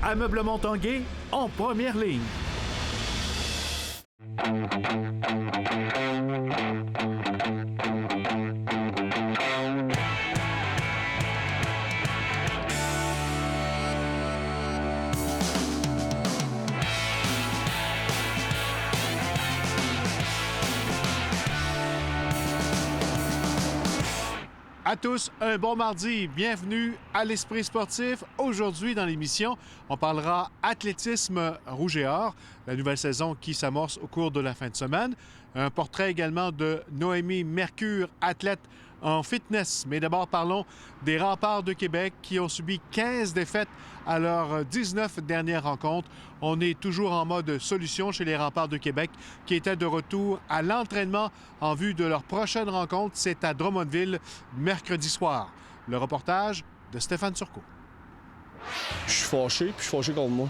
Ameublement Tanguay en première ligne. À tous, un bon mardi. Bienvenue à l'Esprit sportif. Aujourd'hui, dans l'émission, on parlera athlétisme rouge et or, la nouvelle saison qui s'amorce au cours de la fin de semaine. Un portrait également de Noémie Mercure, athlète en fitness. Mais d'abord, parlons des Remparts de Québec qui ont subi 15 défaites à leurs 19 dernières rencontres. On est toujours en mode solution chez les Remparts de Québec qui étaient de retour à l'entraînement en vue de leur prochaine rencontre. C'est à Drummondville, mercredi soir. Le reportage de Stéphane Turcot. Je suis fâché, puis je suis fâché contre moi.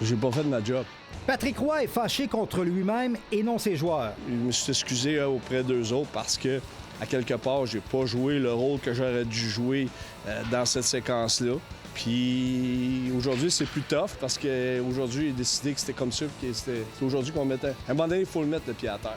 J'ai pas fait de ma job. Patrick Roy est fâché contre lui-même et non ses joueurs. Je me suis excusé auprès d'eux autres parce que, à quelque part, j'ai pas joué le rôle que j'aurais dû jouer dans cette séquence-là. Puis aujourd'hui, c'est plus tough parce qu'aujourd'hui, il a décidé que c'était comme ça, que c'est aujourd'hui qu'on mettait. À un moment donné, il faut le mettre le pied à terre.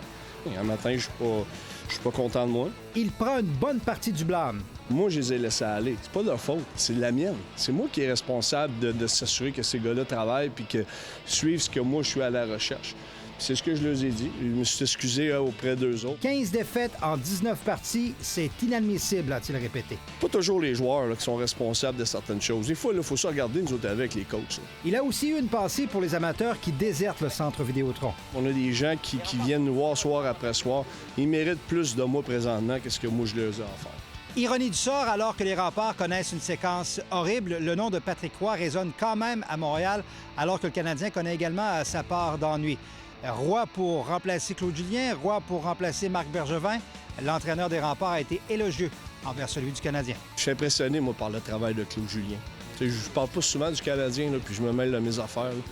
Et un matin, je suis pas content de moi. Il prend une bonne partie du blâme. Moi, je les ai laissés aller. C'est pas leur faute, c'est la mienne. C'est moi qui est responsable de s'assurer que ces gars-là travaillent puis que suivent ce que moi, je suis à la recherche. C'est ce que je leur ai dit. Je me suis excusé auprès d'eux autres. 15 défaites en 19 parties, c'est inadmissible, a-t-il répété. Pas toujours les joueurs là, qui sont responsables de certaines choses. Des fois, il faut se regarder, nous autres, avec les coachs. Là. Il a aussi eu une pensée pour les amateurs qui désertent le centre Vidéotron. On a des gens qui viennent nous voir soir après soir. Ils méritent plus de moi présentement que ce que moi, je leur ai offert. Ironie du sort, alors que les Remparts connaissent une séquence horrible, le nom de Patrick Roy résonne quand même à Montréal, alors que le Canadien connaît également sa part d'ennui. Roy pour remplacer Claude Julien, Roy pour remplacer Marc Bergevin. L'entraîneur des Remparts a été élogieux envers celui du Canadien. Je suis impressionné, moi, par le travail de Claude Julien. Je parle pas souvent du Canadien, là, puis je me mêle de mes affaires. Là.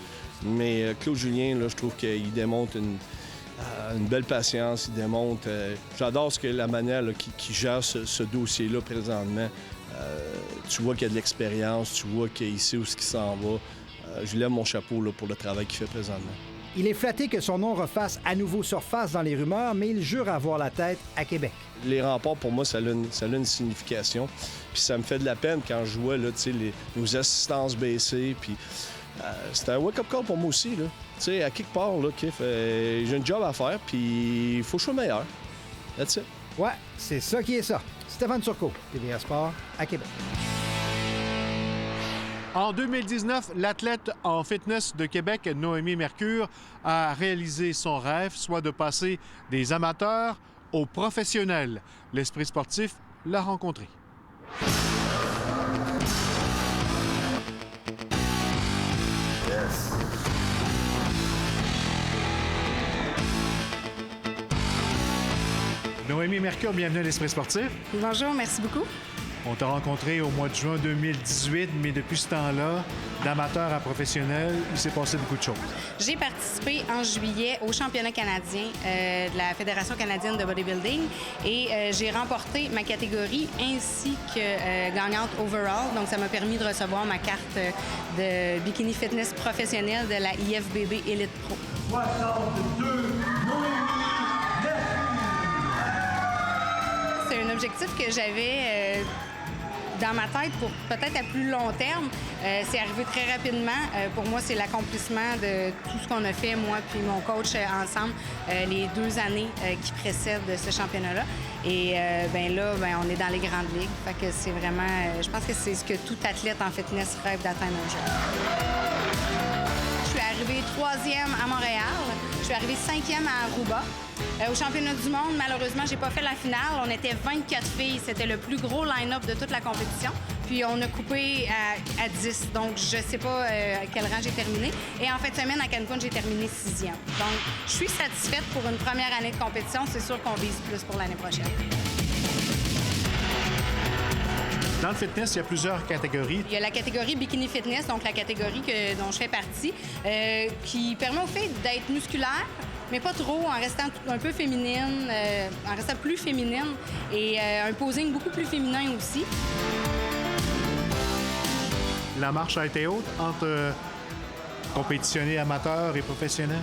Mais Claude Julien, là, je trouve qu'il démontre une belle patience. Il démontre... j'adore la manière qu'il gère ce dossier-là présentement. Tu vois qu'il y a de l'expérience, tu vois qu'il sait où il s'en va. Je lève mon chapeau là, pour le travail qu'il fait présentement. Il est flatté que son nom refasse à nouveau surface dans les rumeurs, mais il jure avoir la tête à Québec. Les Remparts, pour moi, ça a une signification. Puis ça me fait de la peine quand je vois là, nos assistances baissées. Puis c'était un wake-up call pour moi aussi. Là. À quelque part, là, j'ai un job à faire, puis il faut que je sois meilleur. That's it. Ouais, c'est ça qui est ça. Stéphane Turcot, TVA Sport, à Québec. En 2019, l'athlète en fitness de Québec, Noémie Mercure, a réalisé son rêve, soit de passer des amateurs aux professionnels. L'Esprit sportif l'a rencontré. Noémie Mercure, bienvenue à l'Esprit sportif. Bonjour, merci beaucoup. On t'a rencontré au mois de juin 2018, mais depuis ce temps-là, d'amateur à professionnel, il s'est passé beaucoup de choses. J'ai participé en juillet au championnat canadien de la Fédération canadienne de bodybuilding et j'ai remporté ma catégorie ainsi que gagnante overall. Donc, ça m'a permis de recevoir ma carte de bikini fitness professionnelle de la IFBB Elite Pro. 62 C'est un objectif que j'avais dans ma tête pour peut-être à plus long terme. C'est arrivé très rapidement. Pour moi, c'est l'accomplissement de tout ce qu'on a fait, moi puis mon coach ensemble, les 2 années qui précèdent ce championnat-là. Et là, on est dans les grandes ligues. Fait que c'est vraiment... je pense que c'est ce que tout athlète en fitness rêve d'atteindre un jour. Je suis arrivée 3e à Montréal. Je suis arrivée 5e à Aruba. Au championnat du monde, malheureusement, j'ai pas fait la finale. On était 24 filles. C'était le plus gros line-up de toute la compétition. Puis on a coupé à 10. Donc, je sais pas à quel rang j'ai terminé. Et en fin de semaine, à Cancun, j'ai terminé 6e. Donc, je suis satisfaite pour une première année de compétition. C'est sûr qu'on vise plus pour l'année prochaine. Dans le fitness, il y a plusieurs catégories. Il y a la catégorie bikini fitness, donc la catégorie dont je fais partie, qui permet aux filles d'être musculaires, mais pas trop, en restant un peu féminine, en restant plus féminine et un posing beaucoup plus féminin aussi. la marche a été haute entre compétitionner amateur et professionnel?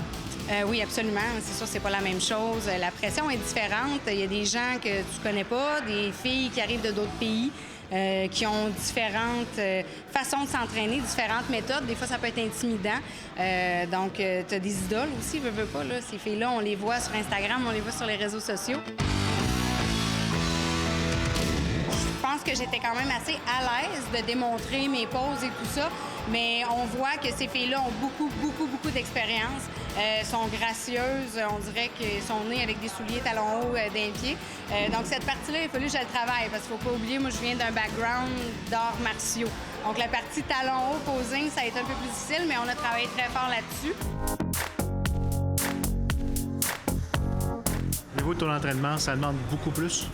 Oui, absolument. C'est sûr, c'est pas la même chose. La pression est différente. Il y a des gens que tu connais pas, des filles qui arrivent de d'autres pays, qui ont différentes façons de s'entraîner, différentes méthodes. Des fois, ça peut être intimidant. Donc, tu as des idoles aussi, veux pas. Là. Ces filles-là, on les voit sur Instagram, on les voit sur les réseaux sociaux. Je pense que j'étais quand même assez à l'aise de démontrer mes poses et tout ça, mais on voit que ces filles-là ont beaucoup d'expérience, sont gracieuses, on dirait qu'elles sont nées avec des souliers talons hauts d'un pied. Donc cette partie-là, il a fallu que je le travaille, parce qu'il ne faut pas oublier, moi je viens d'un background d'arts martiaux. Donc la partie talons hauts, posing, ça a été un peu plus difficile, mais on a travaillé très fort là-dessus. Au niveau de ton entraînement, ça demande beaucoup plus?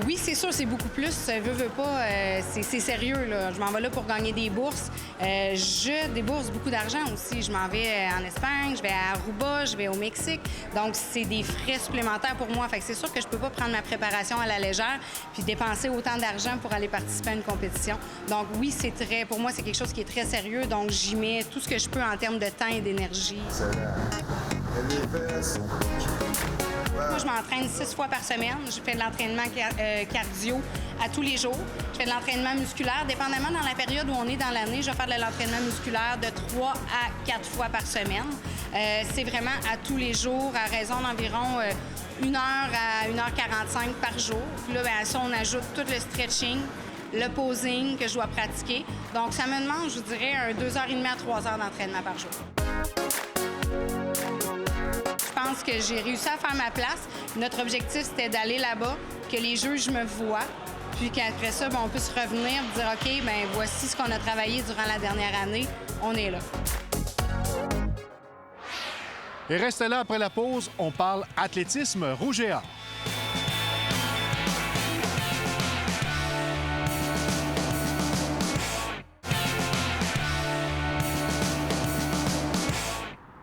Oui, c'est sûr, c'est beaucoup plus. Veux pas, c'est sérieux, là. Je m'en vais là pour gagner des bourses. Je débourse beaucoup d'argent aussi. Je m'en vais en Espagne, je vais à Aruba, je vais au Mexique. Donc, c'est des frais supplémentaires pour moi. Fait que c'est sûr que je peux pas prendre ma préparation à la légère puis dépenser autant d'argent pour aller participer à une compétition. Donc, oui, pour moi, c'est quelque chose qui est très sérieux. Donc, j'y mets tout ce que je peux en termes de temps et d'énergie. Moi, je m'entraîne 6 fois par semaine. Je fais de l'entraînement cardio à tous les jours. Je fais de l'entraînement musculaire. Dépendamment dans la période où on est dans l'année, je vais faire de l'entraînement musculaire de 3 à 4 fois par semaine. C'est vraiment à tous les jours, à raison d'environ 1 heure à 1h45 par jour. Puis là, bien, à ça, on ajoute tout le stretching, le posing que je dois pratiquer. Donc, ça me demande, je vous dirais, 2h30 à 3 heures d'entraînement par jour. Je pense que j'ai réussi à faire ma place. Notre objectif, c'était d'aller là-bas, que les juges me voient, puis qu'après ça, on puisse revenir et dire « OK, bien, voici ce qu'on a travaillé durant la dernière année. On est là. » Et restez là après la pause, on parle athlétisme rouge et or.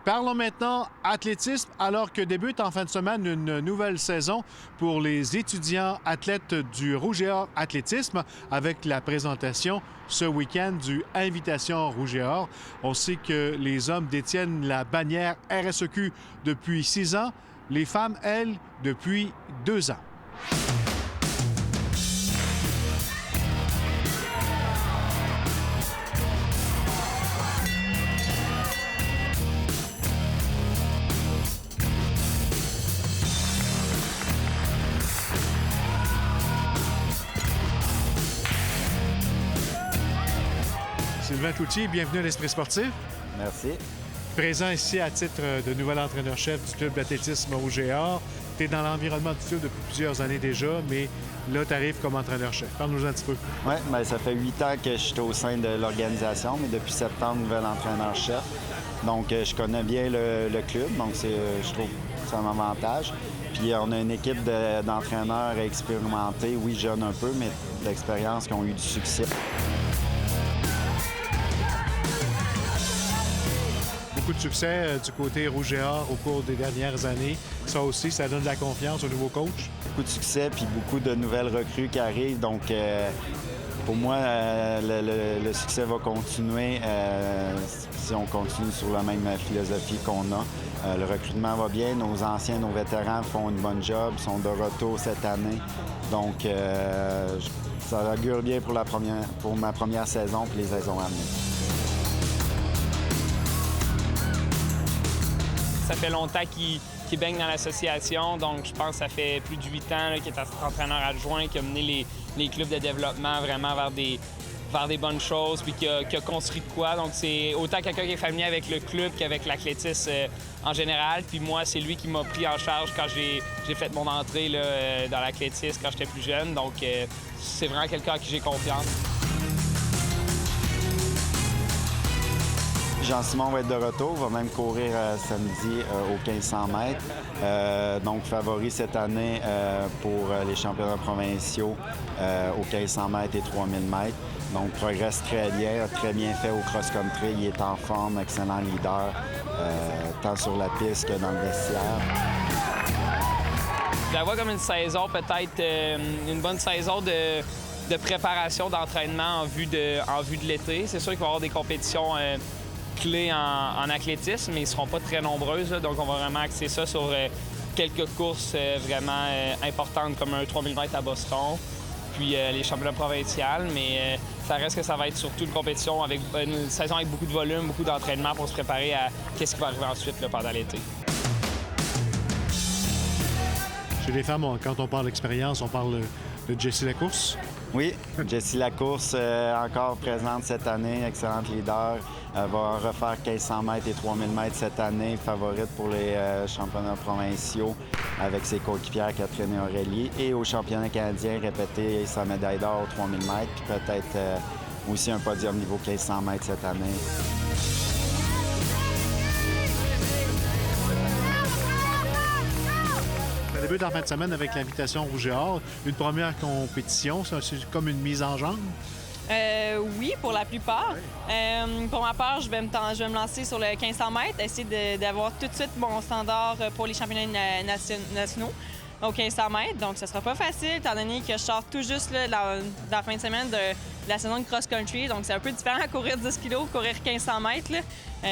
Parlons maintenant athlétisme, alors que débute en fin de semaine une nouvelle saison pour les étudiants athlètes du Rouge et Or Athlétisme avec la présentation ce week-end du Invitation Rouge et Or. On sait que les hommes détiennent la bannière RSEQ depuis 6 ans, les femmes, elles, depuis 2 ans. Sylvain Cloutier, bienvenue à l'Esprit sportif. Merci. Présent ici à titre de nouvel entraîneur-chef du club d'athlétisme Rouge et Or. Tu es dans l'environnement du club depuis plusieurs années déjà, mais là, tu arrives comme entraîneur-chef. Parle-nous un petit peu. Oui, bien, ça fait 8 ans que je suis au sein de l'organisation, mais depuis septembre, nouvel entraîneur-chef. Donc, je connais bien le club, donc je trouve que c'est un avantage. Puis, on a une équipe d'entraîneurs expérimentés, oui, jeunes un peu, mais d'expérience qui ont eu du succès. Beaucoup de succès du côté Rouge et Or au cours des dernières années. Ça aussi, ça donne de la confiance au nouveau coach. Beaucoup de succès, puis beaucoup de nouvelles recrues qui arrivent. Donc, pour moi, le succès va continuer si on continue sur la même philosophie qu'on a. Le recrutement va bien. Nos anciens, nos vétérans font une bonne job, sont de retour cette année. Donc, ça augure bien pour ma première saison et les saisons à venir. Ça fait longtemps qu'il baigne dans l'association, donc je pense que ça fait plus de 8 ans qu'il est entraîneur adjoint, qui a mené les clubs de développement vraiment vers des bonnes choses, puis qui a construit de quoi. Donc c'est autant quelqu'un qui est familier avec le club qu'avec l'athlétisme en général. Puis moi, c'est lui qui m'a pris en charge quand j'ai fait mon entrée là, dans l'athlétisme quand j'étais plus jeune. Donc c'est vraiment quelqu'un à qui j'ai confiance. Jean-Simon va être de retour, va même courir samedi aux 1500 mètres. Donc, favori cette année pour les championnats provinciaux aux 1500 mètres et 3000 mètres. Donc, progresse très bien, a très bien fait au cross-country. Il est en forme, excellent leader, tant sur la piste que dans le vestiaire. Je la vois comme une saison, peut-être une bonne saison de préparation d'entraînement en vue de l'été. C'est sûr qu'il va y avoir des compétitions clés en athlétisme, mais ils ne seront pas très nombreuses. Là, donc, on va vraiment axer ça sur quelques courses vraiment importantes, comme un 3000 mètres à Boston, puis les championnats provinciaux. Mais ça reste que ça va être surtout une compétition, avec une saison avec beaucoup de volume, beaucoup d'entraînement pour se préparer à ce qui va arriver ensuite là, pendant l'été. Chez les femmes, quand on parle d'expérience, on parle de Jessie Lacourse. Oui, Jessie Lacourse, encore présente cette année, excellente leader. Elle va refaire 1500 mètres et 3000 mètres cette année, favorite pour les championnats provinciaux avec ses coéquipières Catherine et Aurélie. Et au championnat canadien, répéter sa médaille d'or aux 3000 mètres, puis peut-être aussi un podium niveau 1500 mètres cette année. Ça débute en fin de semaine avec l'invitation Rouge et Or. Une première compétition, c'est comme une mise en jambe. Oui, pour la plupart. Pour ma part, je vais me lancer sur le 1500 mètres, essayer d'avoir tout de suite mon standard pour les championnats nationaux au 1500 mètres. Donc, ce sera pas facile, étant donné que je sors tout juste là, dans la fin de semaine de la saison de cross-country. Donc, c'est un peu différent à courir 10 kg, courir 1500 mètres. Là.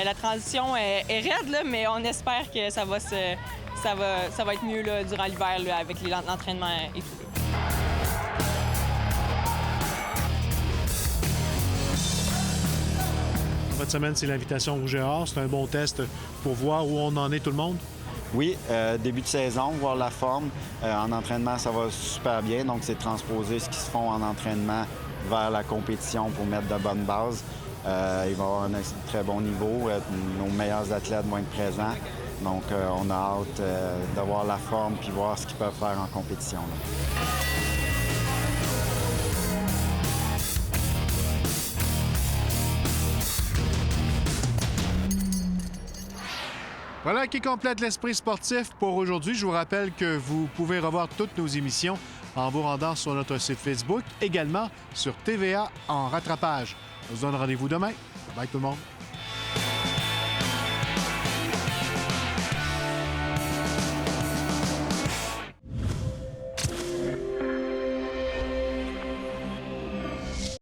La transition est raide, là, mais on espère que ça va être mieux là, durant l'hiver là, avec l'entraînement et tout. Cette semaine, c'est l'invitation Rouge et Or. C'est un bon test pour voir où on en est tout le monde. Oui, début de saison, voir la forme. En entraînement, ça va super bien. Donc, c'est de transposer ce qui se font en entraînement vers la compétition pour mettre de bonnes bases. Il va y avoir un très bon niveau. Nos meilleurs athlètes vont être présents. Donc, on a hâte de voir la forme puis voir ce qu'ils peuvent faire en compétition. Là. Voilà qui complète l'esprit sportif pour aujourd'hui. Je vous rappelle que vous pouvez revoir toutes nos émissions en vous rendant sur notre site Facebook, également sur TVA en rattrapage. On se donne rendez-vous demain. Bye tout le monde.